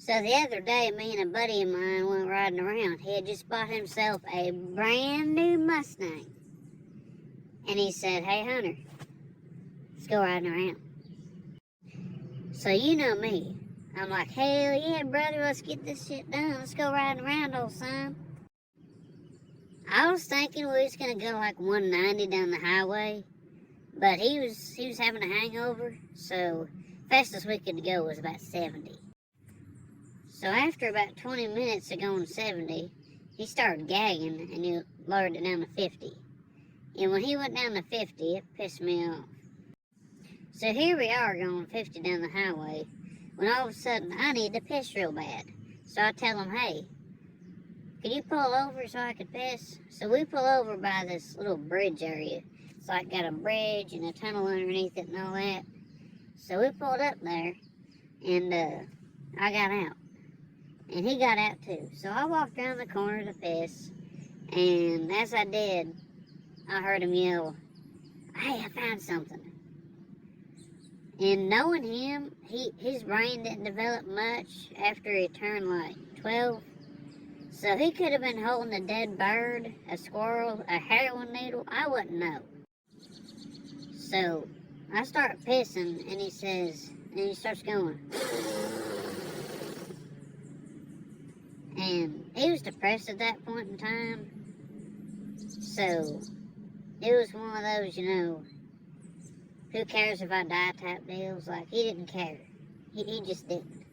So the other day, me and a buddy of mine went riding around. He had just bought himself a brand new Mustang. And he said, "Hey, Hunter, let's go riding around." So you know me. I'm like, "Hell yeah, brother, let's get this shit done. Let's go riding around, old son." I was thinking we was gonna go like 190 down the highway, but he was having a hangover, so fastest we could go was about 70. So after about 20 minutes of going 70, he started gagging and he lowered it down to 50. And when he went down to 50, it pissed me off. So here we are going 50 down the highway, when all of a sudden I need to piss real bad. So I tell him, "Hey, can you pull over so I can piss?" So we pull over by this little bridge area. It's like got a bridge and a tunnel underneath it and all that. So we pulled up there, and I got out. And he got out too. So I walked around the corner to piss, and as I did, I heard him yell, "Hey, I found something." And knowing him, his brain didn't develop much after he turned like 12. So he could have been holding a dead bird, a squirrel, a heroin needle. I wouldn't know. So I start pissing, and he starts going. And he was depressed at that point in time. So it was one of those, who cares if I die type deals. Like, he didn't care. He just didn't.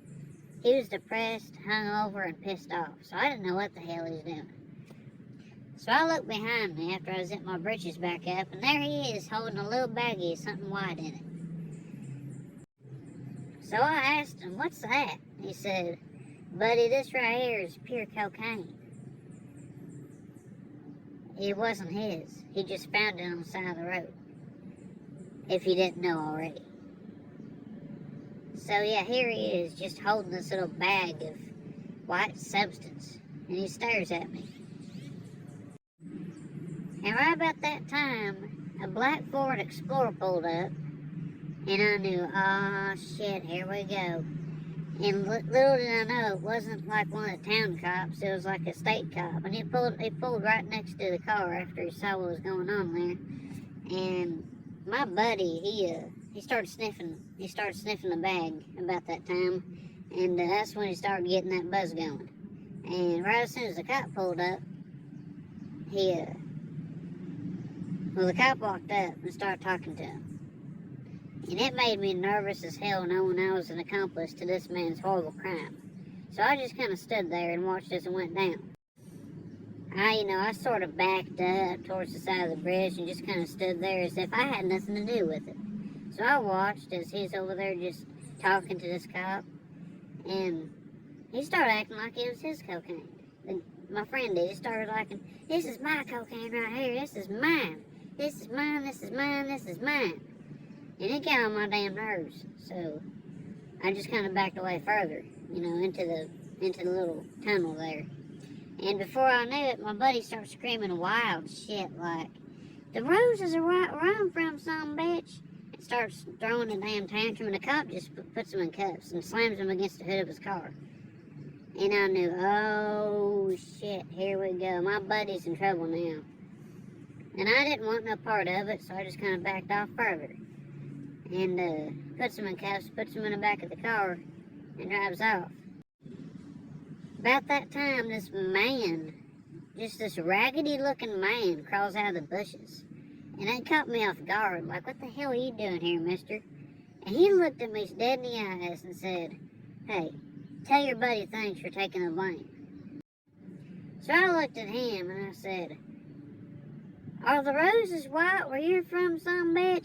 He was depressed, hungover, and pissed off. So I didn't know what the hell he was doing. So I looked behind me after I zipped my britches back up, and there he is holding a little baggie of something white in it. So I asked him, "What's that?" He said, "Buddy, this right here is pure cocaine." It wasn't his. He just found it on the side of the road. If you didn't know already. So yeah, here he is, just holding this little bag of white substance. And he stares at me. And right about that time, a black Ford Explorer pulled up. And I knew, oh shit, here we go. And little did I know, it wasn't like one of the town cops, it was like a state cop. And he pulled right next to the car after he saw what was going on there. And my buddy, he started sniffing the bag about that time. And that's when he started getting that buzz going. And right as soon as the cop pulled up, the cop walked up and started talking to him. And it made me nervous as hell knowing I was an accomplice to this man's horrible crime. So I just kind of stood there and watched as it went down. I sort of backed up towards the side of the bridge and just kind of stood there as if I had nothing to do with it. So I watched as he's over there just talking to this cop. And he started acting like it was his cocaine. And my friend did. He started like, "This is my cocaine right here. This is mine. This is mine. This is mine. This is mine." And it got on my damn nerves, so I just kind of backed away further, into the little tunnel there. And before I knew it, my buddy started screaming wild shit like, "The roses are right where I'm from, son bitch." And starts throwing a damn tantrum, and the cop just puts him in cuffs and slams him against the hood of his car. And I knew, oh shit, here we go. My buddy's in trouble now. And I didn't want no part of it, so I just kind of backed off further. And puts him in cuffs, puts him in the back of the car, and drives off. About that time, this man, just this raggedy looking man, crawls out of the bushes. And that caught me off guard, like, "What the hell are you doing here, mister?" And he looked at me dead in the eyes and said, "Hey, tell your buddy thanks for taking the blame." So I looked at him and I said, "Are the roses white where you're from, son bitch?"